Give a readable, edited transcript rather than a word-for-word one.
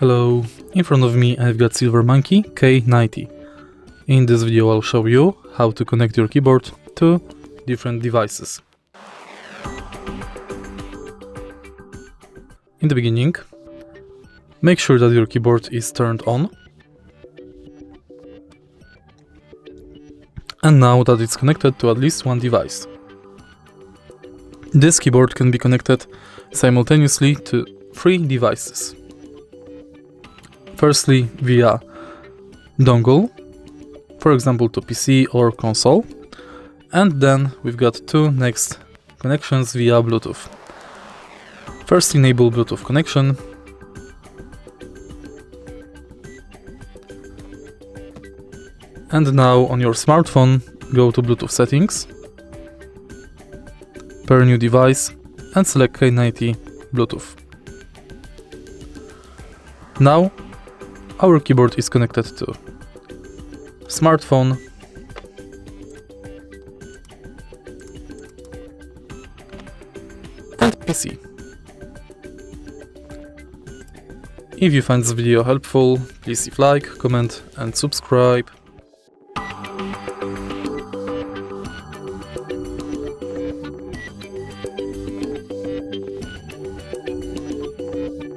Hello, in front of me I've got Silvermonkey K90. In this video I'll show you how to connect your keyboard to different devices. In the beginning, make sure that your keyboard is turned on. And now that it's connected to at least one device. This keyboard can be connected simultaneously to 3 devices. Firstly, via dongle, for example to PC or console, and then we've got 2 next connections via Bluetooth. First, enable Bluetooth connection, and now on your smartphone go to Bluetooth settings, pair new device and select K90 Bluetooth. Now our keyboard is connected to smartphone, and PC. If you find this video helpful, please leave like, comment and subscribe.